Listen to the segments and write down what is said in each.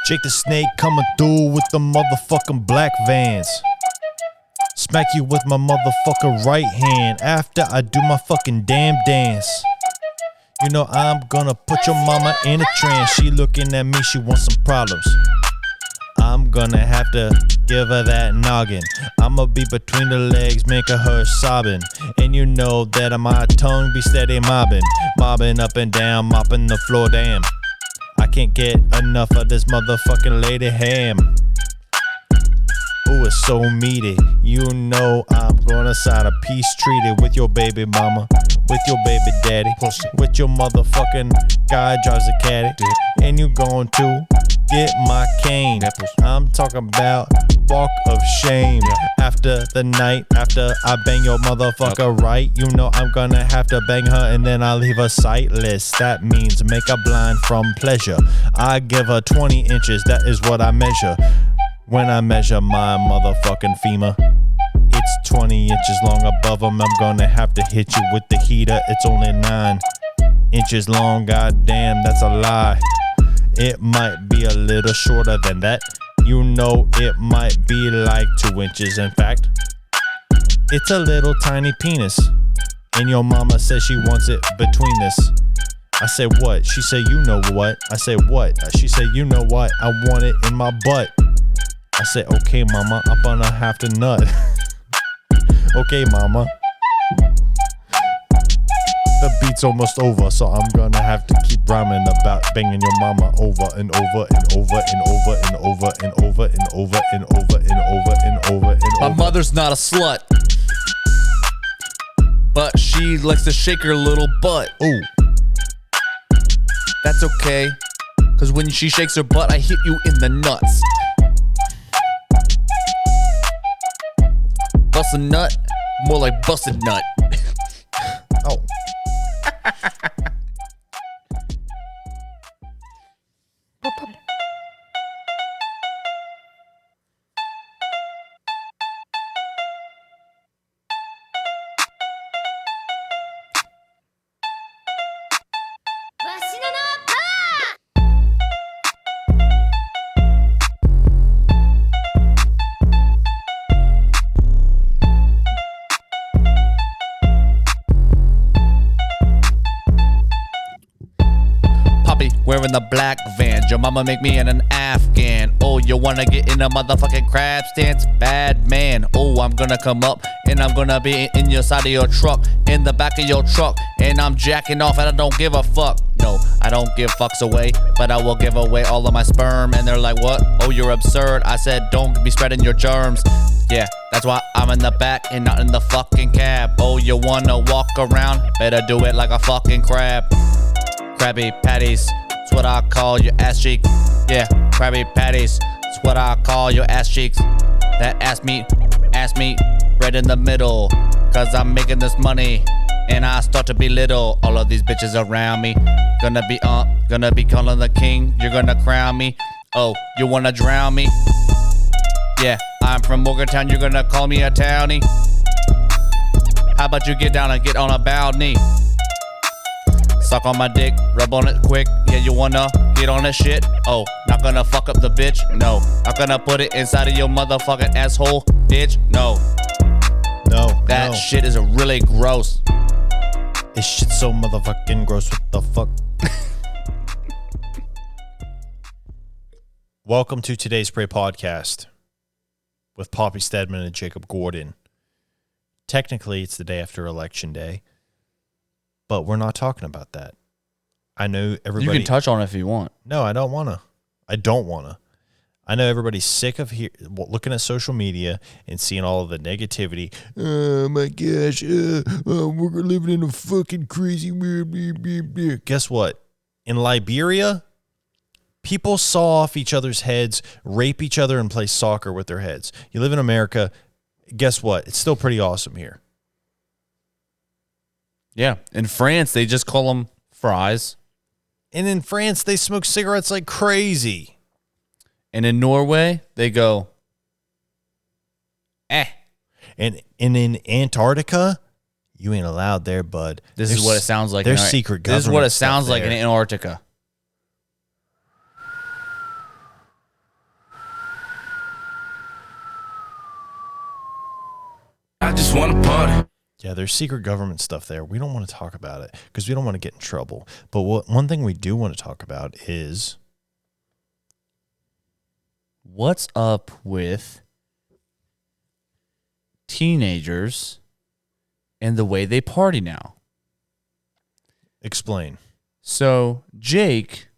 Jake the Snake coming through with the motherfucking black vans. Smack you with my motherfucking right hand after I do my fucking damn dance. You know I'm gonna put your mama in a trance. She looking at me, she wants some problems. I'm gonna have to give her that noggin. I'ma be between the legs, making her sobbing. And you know that my tongue be steady mobbing. Mobbing up and down, mopping the floor, damn. I can't get enough of this motherfucking lady ham. Ooh, it's so meaty. You know I'm gonna sign a peace treaty with your baby mama, with your baby daddy, with your motherfucking guy drives a caddy, and you going to get my cane. I'm talking about walk of shame. After the night, after I bang your motherfucker right, you know I'm gonna have to bang her and then I leave her sightless. That means make her blind from pleasure. I give her 20 inches, that is what I measure. When I measure my motherfucking femur, it's 20 inches long above them. I'm gonna have to hit you with the heater. It's only 9 inches long, goddamn, that's a lie. It might be a little shorter than that. You know it might be like 2 inches. In fact, it's a little tiny penis. And your mama says she wants it between this. I say what? She say you know what? I say what? She say you know what? I want it in my butt. I say okay mama, I'm gonna have to nut. Okay mama. The beat's almost over, so I'm gonna have to keep rhyming about banging your mama over and over and over and over and over and over and over and over and over and over and over. My mother's not a slut, but she likes to shake her little butt. Ooh. That's okay, cause when she shakes her butt, I hit you in the nuts. Bust a nut, more like busted nut. Oh. Wearing the black Vans, your mama make me an Afghan. Oh, you wanna get in a motherfucking crab stance? Bad man. Oh, I'm gonna come up and I'm gonna be in your side of your truck, in the back of your truck, and I'm jacking off and I don't give a fuck. No, I don't give fucks away, but I will give away all of my sperm. And they're like, what? Oh, you're absurd. I said, don't be spreading your germs. Yeah, that's why I'm in the back and not in the fucking cab. Oh, you wanna walk around? Better do it like a fucking crab. Krabby Patties, that's what I call your ass cheek. Yeah, Krabby Patties, that's what I call your ass cheeks. That ass meat, right in the middle. Cause I'm making this money and I start to be little. All of these bitches around me, gonna be calling the king. You're gonna crown me. Oh, you wanna drown me? Yeah, I'm from Morgantown, you're gonna call me a townie. How about you get down and get on a bowed knee? Suck on my dick, rub on it quick. Yeah, you wanna get on that shit? Oh, not gonna fuck up the bitch? No. Not gonna put it inside of your motherfucking asshole, bitch? No. No. That shit is really gross. This shit's so motherfucking gross. What the fuck? Welcome to today's Pray Podcast with Poppy Stedman and Jacob Gordon. Technically, it's the day after Election Day, but we're not talking about that. I know everybody... You can touch on it if you want. No, I don't want to. I don't want to. I know everybody's sick of looking at social media and seeing all of the negativity. Oh my gosh, we're living in a fucking crazy world. Guess what? In Liberia, people saw off each other's heads, rape each other, and play soccer with their heads. You live in America, guess what? It's still pretty awesome here. Yeah. In France, they just call them fries. And in France, they smoke cigarettes like crazy. And in Norway, they go, eh. And in Antarctica, you ain't allowed there, bud. This is what it sounds like. There's secret government. This is what it sounds like in Antarctica. just wanna party. Yeah, there's secret government stuff there. We don't want to talk about it because we don't want to get in trouble. But one thing we do want to talk about is what's up with teenagers and the way they party now. Explain. So Jake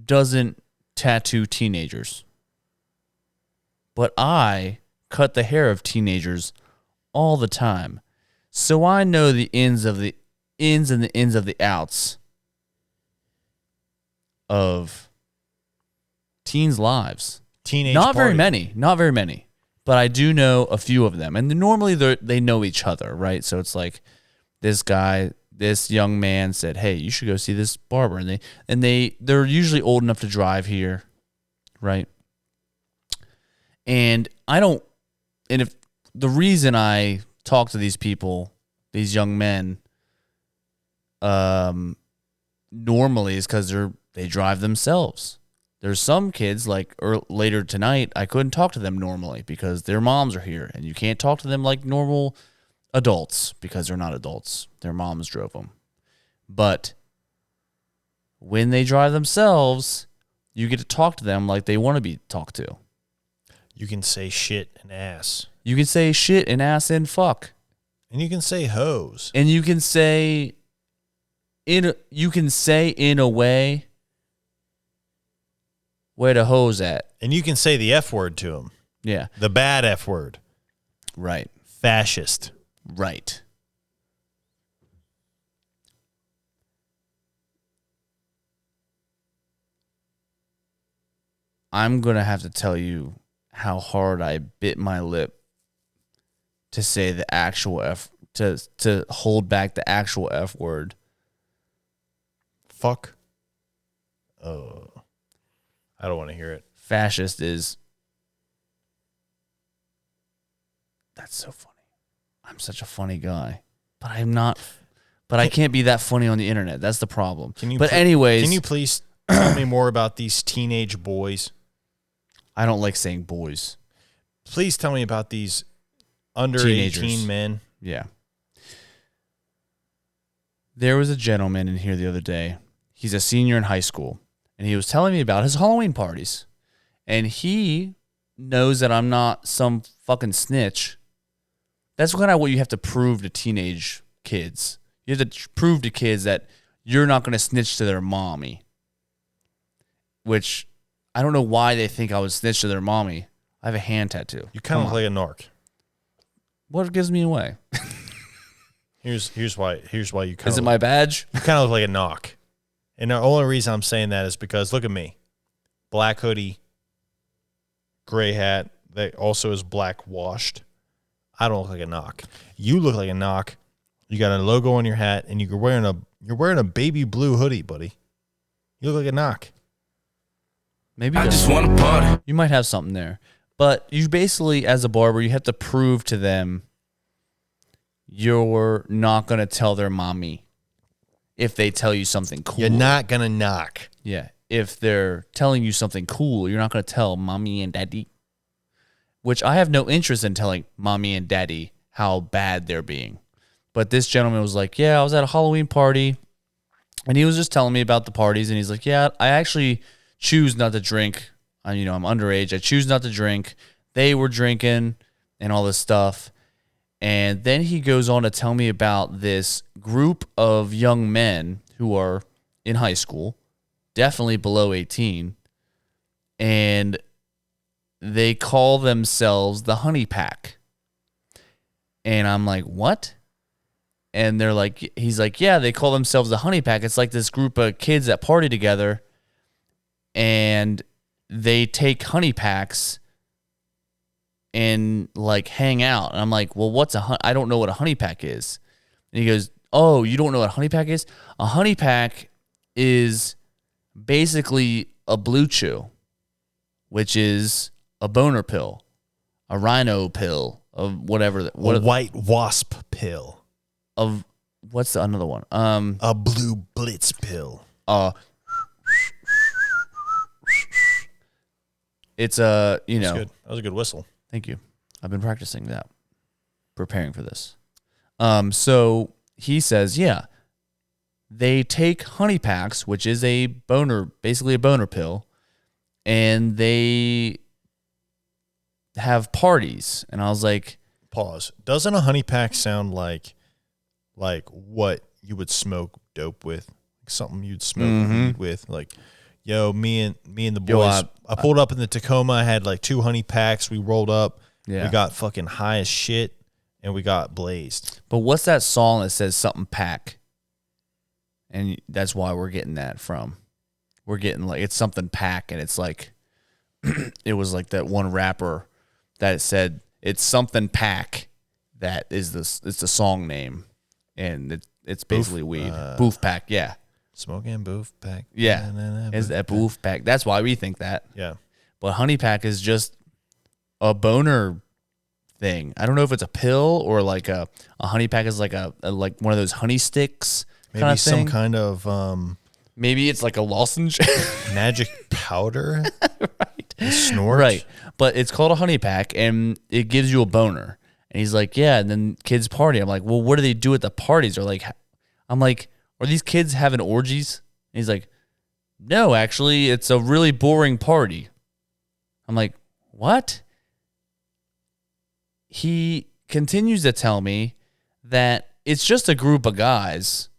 doesn't tattoo teenagers, but I cut the hair of teenagers all the time. So I know the ins and the ins of the outs of teens' lives. Not very many, but I do know a few of them. And normally they know each other, right? So it's like this young man said, "Hey, you should go see this barber." And they're usually old enough to drive here, right? And if the reason I talk to these people, these young men, normally is because they drive themselves. There's some kids like later tonight, I couldn't talk to them normally because their moms are here, and you can't talk to them like normal adults because they're not adults. Their moms drove them. But when they drive themselves, you get to talk to them like they want to be talked to. You can say shit and ass. You can say shit and ass and fuck. And you can say hoes. And you can say in a way where the hose at. And you can say the F word to them. Yeah. The bad F word. Right. Fascist. Right. I'm going to have to tell you how hard I bit my lip to say the actual F, to hold back the actual F word. Fuck. Oh. I don't want to hear it. Fascist is... That's so funny. I'm such a funny guy. But I'm not... But I can't be that funny on the internet. That's the problem. Anyways... Can you please tell me more about these teenage boys? I don't like saying boys. Please tell me about these under Teenagers. 18 men. Yeah. There was a gentleman in here the other day. He's a senior in high school. And he was telling me about his Halloween parties. And he knows that I'm not some fucking snitch. That's kind of what you have to prove to teenage kids. You have to prove to kids that you're not going to snitch to their mommy. Which, I don't know why they think I would snitch to their mommy. I have a hand tattoo. You kind of look like a narc. What gives me away? Here's why you kind of... Is it my badge? You kind of look like a knock. And the only reason I'm saying that is because, look at me. Black hoodie, gray hat, that also is black washed. I don't look like a knock. You look like a knock. You got a logo on your hat, and you're wearing a baby blue hoodie, buddy. You look like a knock. Maybe I just want to party. You might have something there. But you basically, as a barber, you have to prove to them you're not going to tell their mommy if they tell you something cool. You're not going to knock. Yeah. If they're telling you something cool, you're not going to tell mommy and daddy. Which I have no interest in telling mommy and daddy how bad they're being. But this gentleman was like, yeah, I was at a Halloween party. And he was just telling me about the parties. And he's like, yeah, I actually choose not to drink. I'm underage. I choose not to drink. They were drinking and all this stuff. And then he goes on to tell me about this group of young men who are in high school, definitely below 18, and they call themselves the Honey Pack. And I'm like, what? And he's like, yeah, they call themselves the Honey Pack. It's like this group of kids that party together, and they take honey packs and like hang out. And I'm like, well, I don't know what a honey pack is. And he goes, oh, you don't know what a honey pack is? A honey pack is basically a blue chew, which is a boner pill, a rhino pill, of whatever. A white wasp pill. Of what's the another one? A blue blitz pill. It's a, That's good. That was a good whistle. Thank you. I've been practicing that. preparing for this. So he says, yeah, they take honey packs, which is basically a boner pill, and they have parties. And I was like, pause. Doesn't a honey pack sound like what you would smoke dope with? Like something you'd smoke weed with? Like, yo, me and the boys, I pulled up in the Tacoma. I had like 2 honey packs. We rolled up. Yeah. We got fucking high as shit, and we got blazed. But what's that song that says something pack? And that's why we're getting that from. We're getting like, it's something pack, and it's like, it was like that one rapper that said, it's something pack. That is it's the song name. And it's basically weed. Boof pack, yeah. Smoking boof pack. Yeah. Is that boof pack? That's why we think that. Yeah. But honey pack is just a boner thing. I don't know if it's a pill or like a honey pack is like a like one of those honey sticks. Maybe some kind of maybe it's like a lozenge. magic powder. Right. Snort. Right. But it's called a honey pack, and it gives you a boner. And he's like, yeah, and then kids party. I'm like, well, what do they do at the parties? I'm like, are these kids having orgies? And he's like, no, actually, it's a really boring party. I'm like, what? He continues to tell me that it's just a group of guys,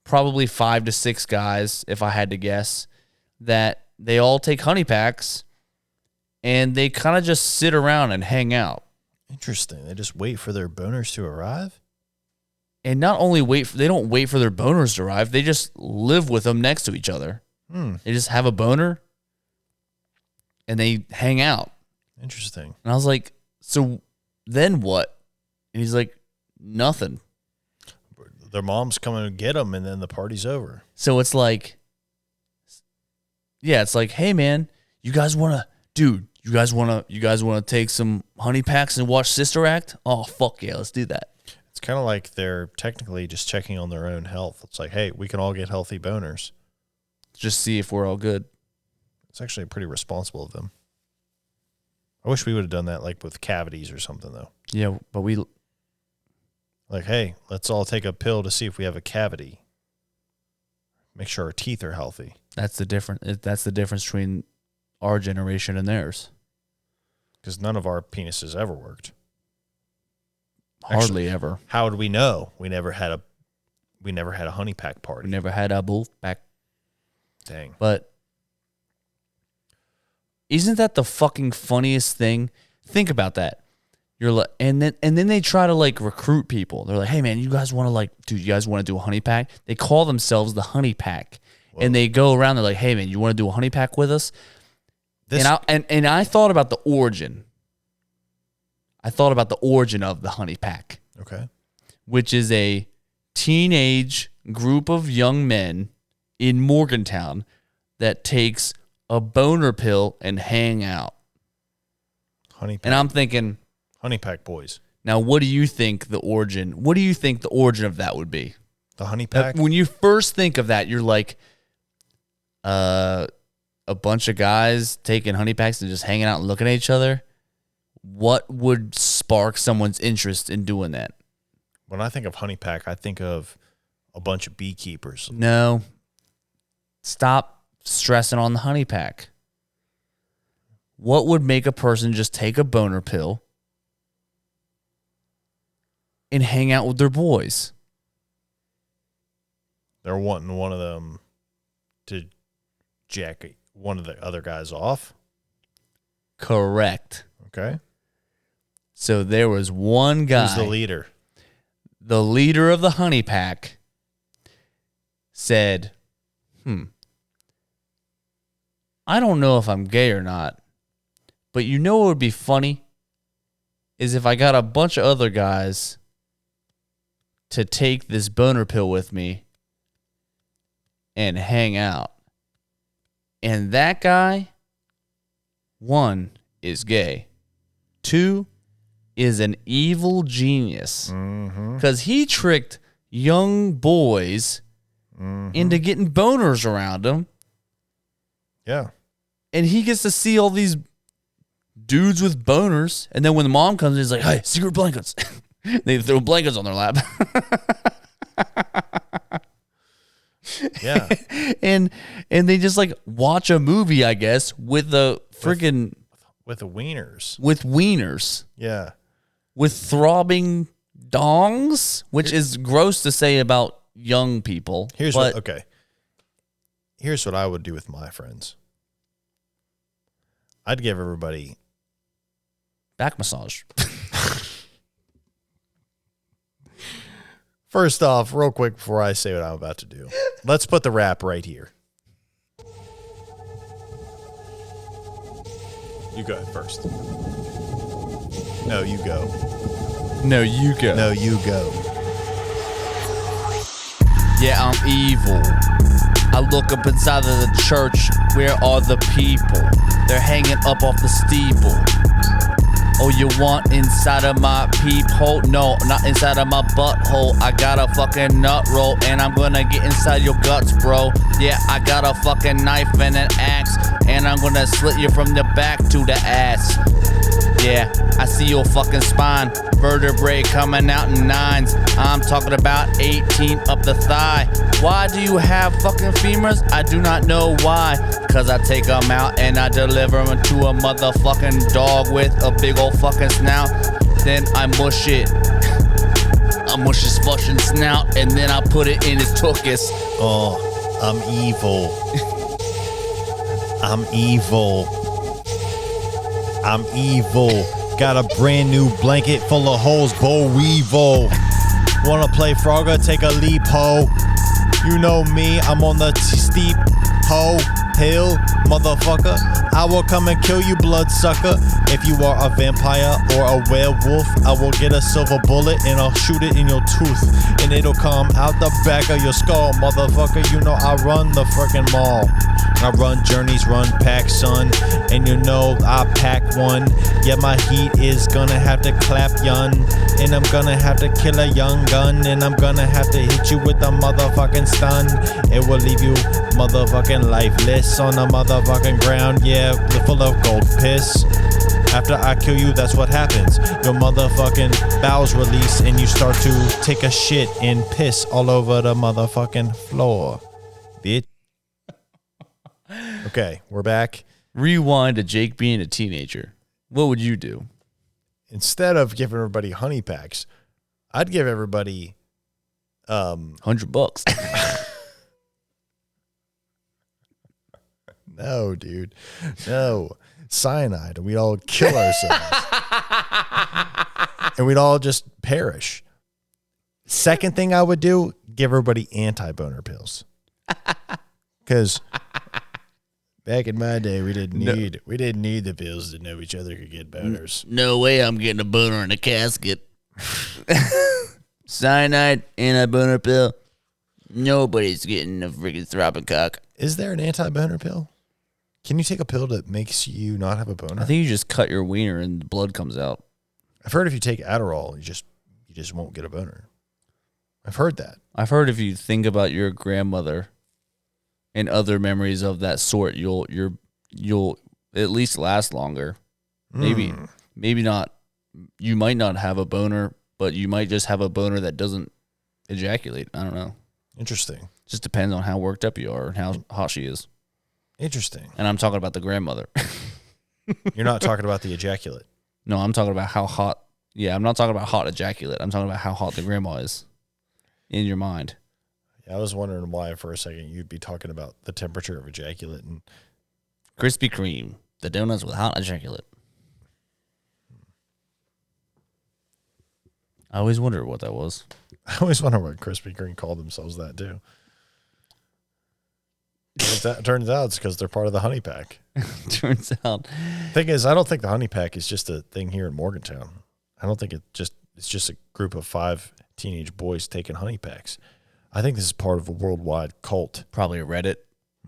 probably 5 to 6 guys, if I had to guess, that they all take honey packs and they kind of just sit around and hang out. Interesting. They just wait for their boners to arrive? And not only they don't wait for their boners to arrive, they just live with them next to each other. They just have a boner and they hang out. Interesting. And I was like, so then what? And he's like, nothing. Their mom's coming to get them, and then the party's over. So it's like, yeah, it's like, hey man, you guys want to take some honey packs and watch Sister Act? Oh, fuck yeah, let's do that. It's kind of like they're technically just checking on their own health. It's like, hey, we can all get healthy boners. Just see if we're all good. It's actually pretty responsible of them. I wish we would have done that like with cavities or something, though. Yeah, but like, hey, let's all take a pill to see if we have a cavity. Make sure our teeth are healthy. That's the difference between our generation and theirs. Because none of our penises ever worked. Hardly ever. How would we know? We never had a honey pack party. We never had a bull pack. Dang. But isn't that the fucking funniest thing? Think about that. You're like, and then they try to like recruit people. They're like, hey man, you guys want to do a honey pack? They call themselves the honey pack. Whoa. And they go around. They're like, hey man, you want to do a honey pack with us? And I thought about the origin. I thought about the origin of the honey pack. Okay. Which is a teenage group of young men in Morgantown that takes a boner pill and hang out. Honey pack. And I'm thinking, honey pack boys. Now, what do you think the origin of that would be? The honey pack? When you first think of that, you're like, a bunch of guys taking honey packs and just hanging out and looking at each other. What would spark someone's interest in doing that? When I think of honey pack, I think of a bunch of beekeepers. No. Stop stressing on the honey pack. What would make a person just take a boner pill and hang out with their boys? They're wanting one of them to jack one of the other guys off? Correct. Okay. So there was one guy. Who's the leader? The leader of the honey pack said, I don't know if I'm gay or not, but you know what would be funny? Is if I got a bunch of other guys to take this boner pill with me and hang out. And that guy, 1, is gay. 2, is an evil genius. Because he tricked young boys into getting boners around him. Yeah. And he gets to see all these dudes with boners. And then when the mom comes in, he's like, hey, secret blankets. They throw blankets on their lap. Yeah. and they just like watch a movie, I guess, with the freaking with the wieners. With wieners. Yeah. With throbbing dongs, which is gross to say about young people. Here's what I would do with my friends. I'd give everybody back massage. First off, real quick before I say what I'm about to do, let's put the rap right here. You go ahead first. No, you go. No, you go. No, you go. Yeah, I'm evil. I look up inside of the church. Where are the people? They're hanging up off the steeple. Oh, you want inside of my peephole? No, not inside of my butthole. I got a fucking nut roll, and I'm gonna get inside your guts, bro. Yeah, I got a fucking knife and an axe, and I'm gonna slit you from the back to the ass. Yeah, I see your fucking spine, vertebrae coming out in nines. I'm talking about 18 up the thigh. Why do you have fucking femurs? I do not know why. Cause I take them out and I deliver them to a motherfucking dog with a big old fucking snout. Then I mush it. I mush his fucking snout and then I put it in his tuchus. Oh, I'm evil. I'm evil. I'm evil. Got a brand new blanket full of holes, boll weevil. Wanna play Frogger? Take a leap, ho. You know me, I'm on the steep ho hill, motherfucker. I will come and kill you, bloodsucker. If you are a vampire or a werewolf, I will get a silver bullet and I'll shoot it in your tooth, and it'll come out the back of your skull, motherfucker. You know I run the freaking mall. I run journeys, run pack, son, and you know I pack one. Yeah, my heat is gonna have to clap, yun, and I'm gonna have to kill a young gun, and I'm gonna have to hit you with a motherfucking stun. It will leave you motherfucking lifeless on the motherfucking ground, yeah, full of gold piss. After I kill you, that's what happens. Your motherfucking bowels release and you start to take a shit and piss all over the motherfucking floor, bitch. Okay, we're back. Rewind to Jake being a teenager. What would you do? Instead of giving everybody honey packs, I'd give everybody $100. No, dude. No. Cyanide. We'd all kill ourselves. And we'd all just perish. Second thing I would do, give everybody anti-boner pills. Because back in my day, we didn't need the pills to know each other could get boners. No way I'm getting a boner in a casket. Cyanide, anti-boner pill. Nobody's getting a freaking throbbing cock. Is there an anti-boner pill? Can you take a pill that makes you not have a boner? I think you just cut your wiener and the blood comes out. I've heard if you take Adderall, you just won't get a boner. I've heard that. I've heard if you think about your grandmother and other memories of that sort, you'll at least last longer. Maybe not. You might not have a boner, but you might just have a boner that doesn't ejaculate. I don't know. Interesting. Just depends on how worked up you are and how hot she is. Interesting. And I'm talking about the grandmother. You're not talking about the ejaculate. No, I'm talking about how hot. Yeah, I'm not talking about hot ejaculate. I'm talking about how hot the grandma is in your mind. Yeah, I was wondering why for a second you'd be talking about the temperature of ejaculate and Krispy Kreme, the donuts with hot ejaculate. I always wondered what that was. I always wonder what Krispy Kreme called themselves that too. Turns out it's because they're part of the honey pack. Turns out. Thing is, I don't think the honey pack is just a thing here in Morgantown. I don't think it's just a group of 5 teenage boys taking honey packs. I think this is part of a worldwide cult. Probably a Reddit.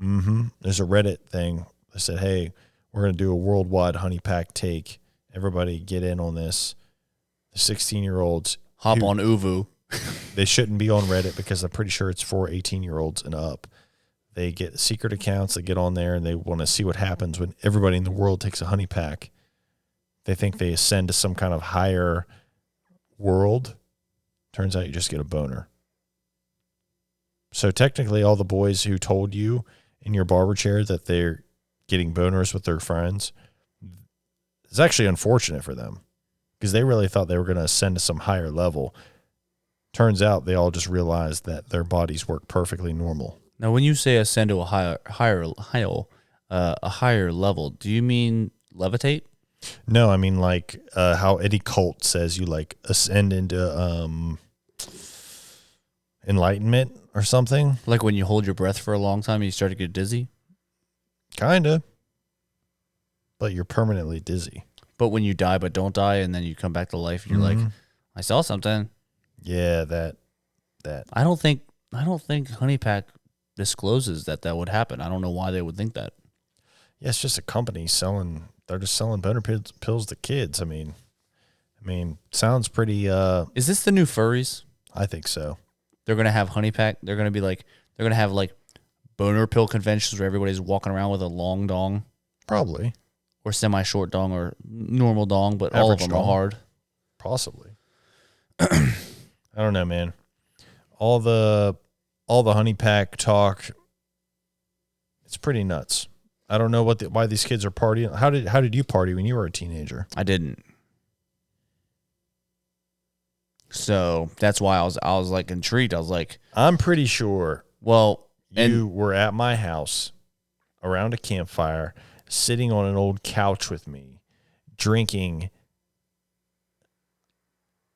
Mm-hmm. There's a Reddit thing that said, hey, we're going to do a worldwide honey pack take. Everybody get in on this. The 16-year-olds. Hop on Uvu. They shouldn't be on Reddit because I'm pretty sure it's for 18-year-olds and up. They get secret accounts that get on there and they want to see what happens when everybody in the world takes a honey pack. They think they ascend to some kind of higher world, turns out you just get a boner. So technically all the boys who told you in your barber chair that they're getting boners with their friends, it's actually unfortunate for them because they really thought they were going to ascend to some higher level. Turns out they all just realized that their bodies work perfectly normal. Now, when you say ascend to a higher level, do you mean levitate? No, I mean like how Eddie Colt says you like ascend into enlightenment or something. Like when you hold your breath for a long time and you start to get dizzy? Kinda. But you're permanently dizzy. But when you die but don't die and then you come back to life and you're like, I saw something. Yeah, that. I don't think Honey Pack discloses that would happen. I don't know why they would think that. Yeah, it's just a company selling. They're just selling boner pills to kids. I mean, sounds pretty. Is this the new furries? I think so. They're gonna have Honey Pack. They're gonna have like boner pill conventions where everybody's walking around with a long dong. Probably. Or semi-short dong or normal dong, but Average all of them dong. are hard. Possibly. I don't know, man. All the Honey Pack talk, it's pretty nuts. I don't know why these kids are partying. How did you party when you were a teenager? I didn't. So that's why I was like intrigued. I was like, I'm pretty sure well, you were at my house around a campfire, sitting on an old couch with me, drinking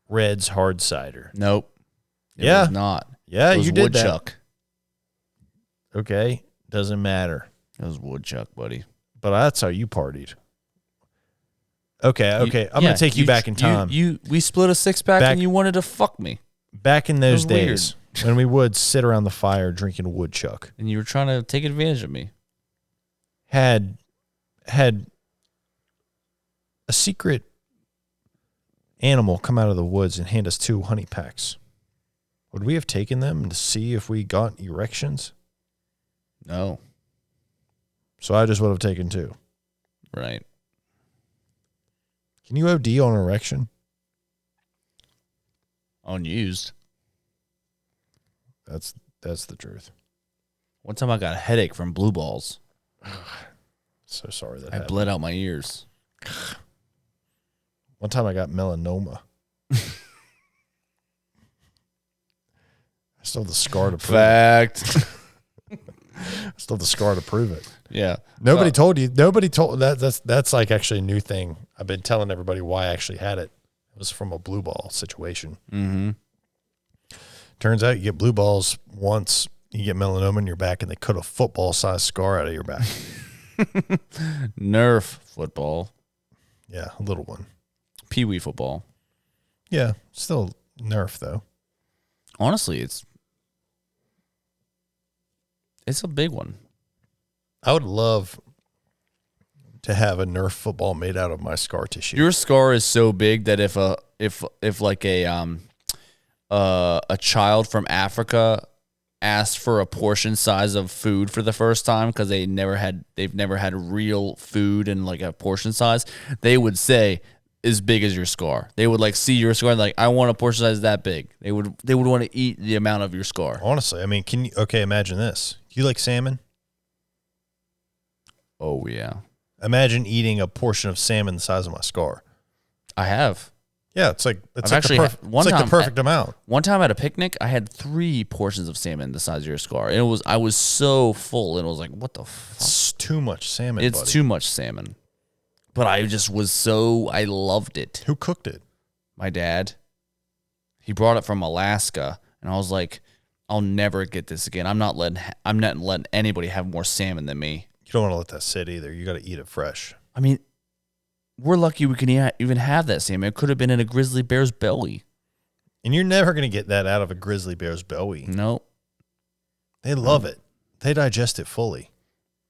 Red's hard cider. Nope. It Yeah. was not. Yeah, It was you did woodchuck. that. Okay, doesn't matter. It was woodchuck, buddy. But that's how you partied. Okay. I'm going to take you back in time. We split a 6-pack and you wanted to fuck me. Back in those That was days when we would sit around the fire drinking woodchuck. And you were trying to take advantage of me. Had a secret animal come out of the woods and hand us 2 honey packs. Would we have taken them to see if we got erections? No. So I just would have taken 2. Right. Can you OD on an erection? Unused. That's the truth. One time I got a headache from blue balls. So sorry that I happened. bled out my ears. One time I got melanoma. I still have the scar to prove Fact. it. I still have the scar to prove it. Yeah. Nobody told you. Nobody told that's like actually a new thing. I've been telling everybody why I actually had it. It was from a blue ball situation. Mm-hmm. Turns out you get blue balls once, you get melanoma in your back, and they cut a football-sized scar out of your back. Nerf football. Yeah, a little one. Pee-wee football. Yeah, still Nerf though. Honestly, it's a big one. I would love to have a Nerf football made out of my scar tissue. Your scar is so big that if like a child from Africa asked for a portion size of food for the first time because they've never had real food in like a portion size, they would say as big as your scar. They would like see your scar and like, I want a portion size that big. They would want to eat the amount of your scar. Honestly, I mean, imagine this. You like salmon? Oh yeah. Imagine eating a portion of salmon the size of my scar. I have. Yeah, it's like the perfect amount. One time at a picnic, I had 3 portions of salmon the size of your scar. And I was so full, and it was like, what the fuck? It's too much salmon, It's buddy. too much salmon. But I just I loved it. Who cooked it? My dad. He brought it from Alaska, and I was like, I'll never get this again. I'm not letting anybody have more salmon than me. You don't want to let that sit either. You got to eat it fresh. I mean, we're lucky we can even have that salmon. It could have been in a grizzly bear's belly. And you're never going to get that out of a grizzly bear's belly. Nope. They love it. They digest it fully.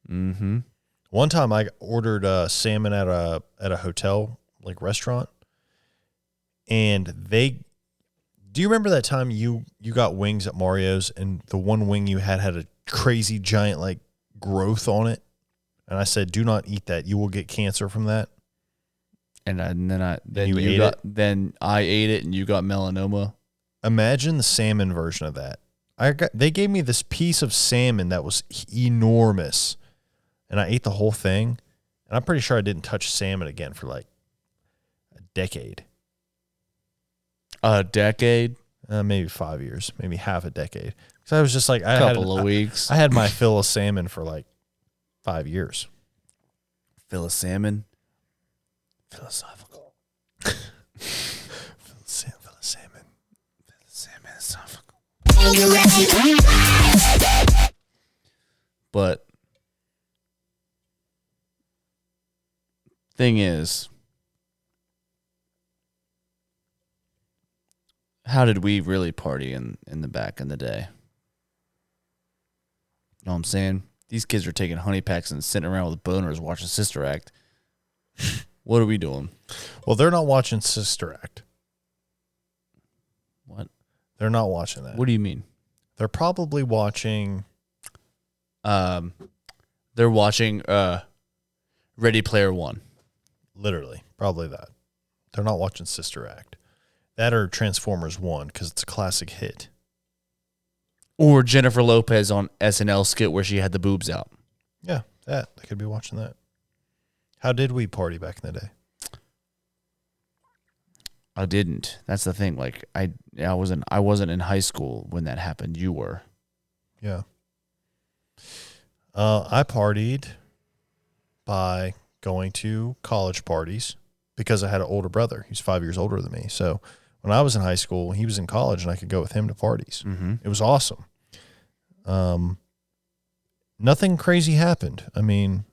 Mm-hmm. One time I ordered salmon at a hotel, like restaurant. And do you remember that time you got wings at Mario's and the one wing you had a crazy giant like growth on it? And I said, do not eat that. You will get cancer from that. Then you you ate got it? then I ate it and you got melanoma. Imagine the salmon version of that. They gave me this piece of salmon that was enormous, and I ate the whole thing. And I'm pretty sure I didn't touch salmon again for like a decade. A decade? Maybe 5 years, maybe half a decade. So I was just like, Couple of weeks. I had my fill of salmon for like 5 years. Fill of salmon. Philosophical. Fill of salmon. Philosophical. But thing is, how did we really party in the back in the day? You know what I'm saying? These kids are taking honey packs and sitting around with boners watching Sister Act. What are we doing? Well, they're not watching Sister Act. What? They're not watching that. What do you mean? They're probably watching. They're watching Ready Player One. Literally, probably that. They're not watching Sister Act. That or Transformers 1, because it's a classic hit. Or Jennifer Lopez on SNL skit where she had the boobs out. Yeah, that. They could be watching that. How did we party back in the day? I didn't. That's the thing. Like I wasn't in high school when that happened. You were. Yeah. I partied by going to college parties because I had an older brother. He's 5 years older than me. So when I was in high school, he was in college, and I could go with him to parties. Mm-hmm. It was awesome. Nothing crazy happened. I mean,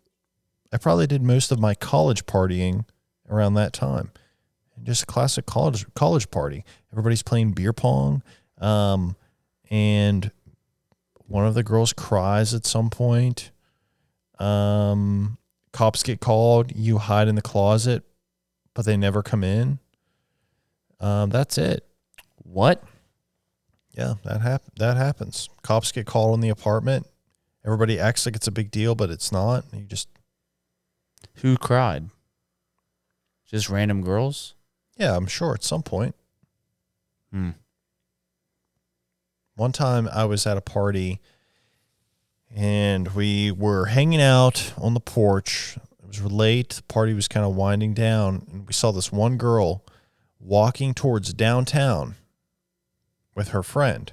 I probably did most of my college partying around that time. Just a classic college party. Everybody's playing beer pong. And one of the girls cries at some point. Cops get called. You hide in the closet, but they never come in. That's it. What? Yeah, that happens. Cops get called in the apartment. Everybody acts like it's a big deal, but it's not. You just... Who cried? Just random girls? Yeah, I'm sure at some point. Hmm. One time I was at a party and we were hanging out on the porch. It was late. The party was kind of winding down. And we saw this one girl walking towards downtown with her friend.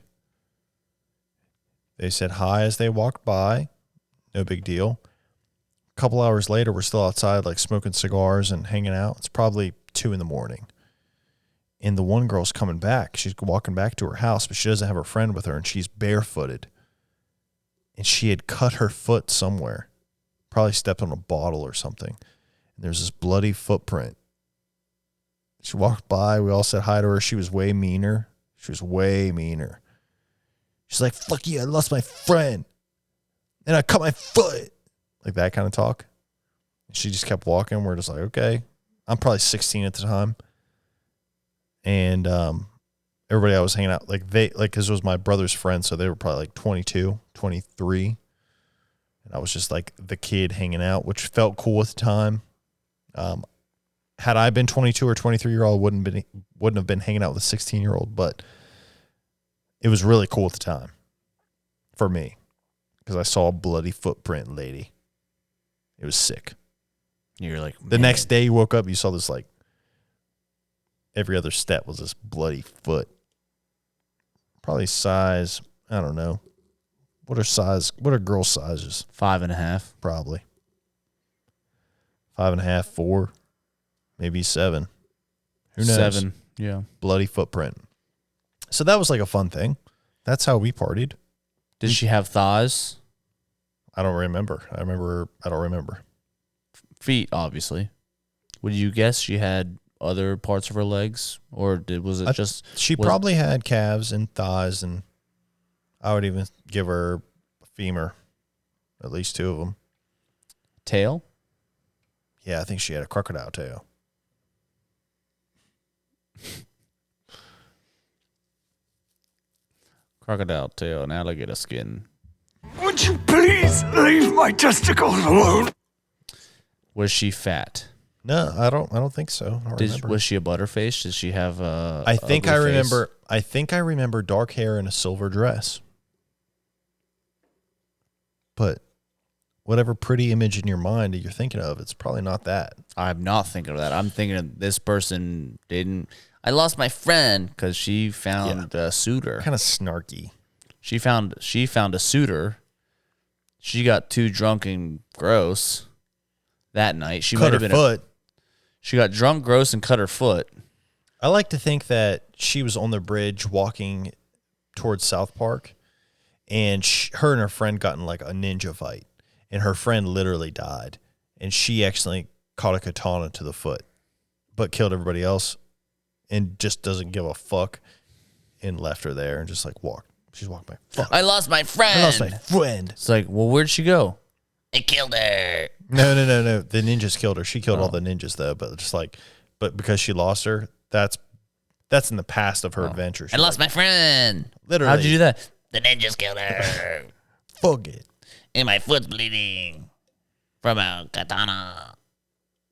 They said hi as they walked by. No big deal. A couple hours later, we're still outside, like smoking cigars and hanging out. It's probably 2 a.m. And the one girl's coming back. She's walking back to her house, but she doesn't have her friend with her, and she's barefooted. And she had cut her foot somewhere. Probably stepped on a bottle or something. And there's this bloody footprint. She walked by. We all said hi to her. She was way meaner. She's like, fuck you, I lost my friend. And I cut my foot. Like that kind of talk. She just kept walking. We're just like, okay. I'm probably 16 at the time. And everybody I was hanging out, because it was my brother's friend, so they were probably like 22, 23. And I was just like the kid hanging out, which felt cool at the time. Had I been 22 or 23-year-old, wouldn't have been hanging out with a 16-year-old, but it was really cool at the time for me because I saw a bloody footprint lady. It was sick. You're like, the next day you woke up, you saw this, like, every other step was this bloody foot. Probably size, I don't know. What are girl sizes? 5.5. Probably 5.5, 4, maybe 7. Who knows? 7, yeah. Bloody footprint. So that was like a fun thing. That's how we partied. Did she have thighs? I don't remember. I don't remember. Feet, obviously. Would you guess she had other parts of her legs? Or She probably had calves and thighs, and I would even give her a femur. At least 2 of them. Tail? Yeah, I think she had a crocodile tail. Crocodile tail and alligator skin. Would you please leave my testicles alone? Was she fat? No, I don't think so. I don't remember. Was she a butterface? Did she have a? I think ugly I face? remember. I think I remember dark hair and a silver dress. But whatever pretty image in your mind that you're thinking of, it's probably not that. I'm not thinking of that. I'm thinking of this person didn't. I lost my friend because she found a suitor. Kind of snarky. She found a suitor. She got too drunk and gross that night. She Cut her foot. She got drunk, gross, and cut her foot. I like to think that she was on the bridge walking towards South Park, and her and her friend got in like a ninja fight, and her friend literally died, and she accidentally caught a katana to the foot, but killed everybody else, and just doesn't give a fuck, and left her there and just like walked. She's walking back. Fuck. I lost my friend. I lost my friend. It's like, well, where'd she go? I killed her. No. The ninjas killed her. She killed all the ninjas though, but because she lost her, that's in the past of her adventure. I lost my friend. Literally. How'd you do that? The ninjas killed her. Fuck it. And my foot's bleeding from a katana.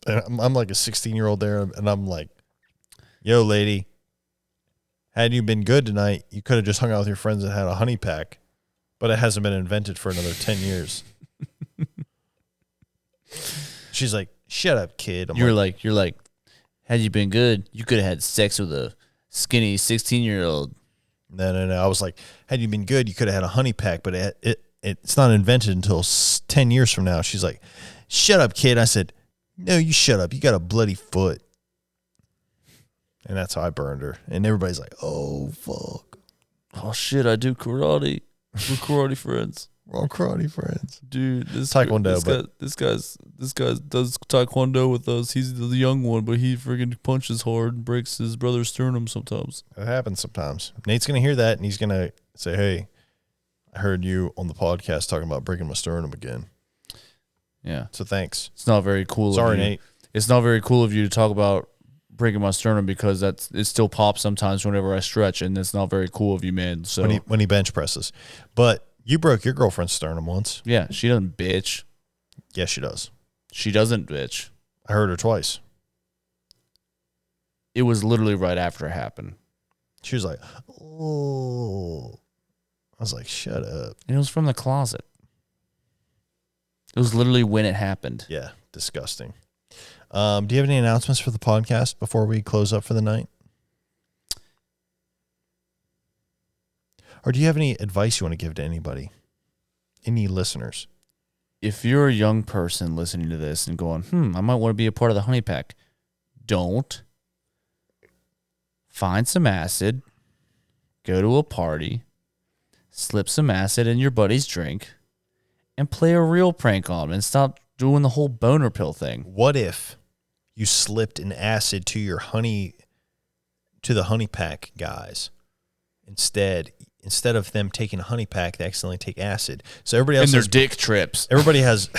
And I'm like a 16-year-old there, and I'm like, yo, lady, had you been good tonight, you could have just hung out with your friends and had a honey pack, but it hasn't been invented for another 10 years. She's like, shut up, kid. You're like, had you been good, you could have had sex with a skinny 16-year-old. No. I was like, had you been good, you could have had a honey pack, but it's not invented until 10 years from now. She's like, shut up, kid. I said, no, you shut up. You got a bloody foot. And that's how I burned her. And everybody's like, oh, fuck. Oh, shit, I do karate. We're karate friends. We're all karate friends. Dude, this Taekwondo, this guy does taekwondo with us. He's the young one, but he freaking punches hard and breaks his brother's sternum sometimes. It happens sometimes. Nate's going to hear that, and he's going to say, hey, I heard you on the podcast talking about breaking my sternum again. Yeah. So thanks. It's not very cool Sorry, of you. Nate. It's not very cool of you to talk about breaking my sternum because it still pops sometimes whenever I stretch, and it's not very cool of you, man. So When he bench presses. But you broke your girlfriend's sternum once. yeah, she doesn't bitch. Yes, she does. She doesn't bitch. I heard her twice. It was literally right after it happened. She was like, oh. I was like, shut up. And it was from the closet. It was literally when it happened. Yeah, disgusting. Do you have any announcements for the podcast before we close up for the night? Or do you have any advice you want to give to anybody? Any listeners? If you're a young person listening to this and going, I might want to be a part of the honey pack, don't. Find some acid, go to a party, slip some acid in your buddy's drink, and play a real prank on him and stop doing the whole boner pill thing. What if you slipped an acid to the honey pack guys? Instead of them taking a honey pack, they accidentally take acid. So everybody else and their dick trips. Everybody has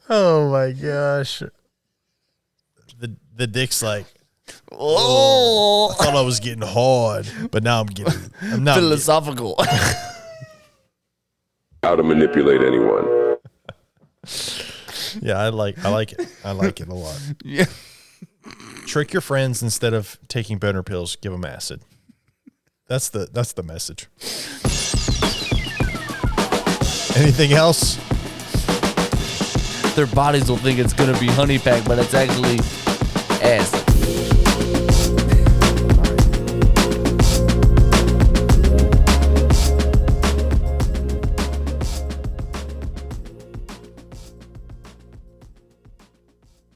oh my gosh. The dick's like, oh, I thought I was getting hard, but now I'm not philosophical. How to manipulate anyone. Yeah, I like it. I like it a lot. Yeah. Trick your friends instead of taking boner pills. Give them acid. That's the message. Anything else? Their bodies will think it's gonna be honey pack, but it's actually acid.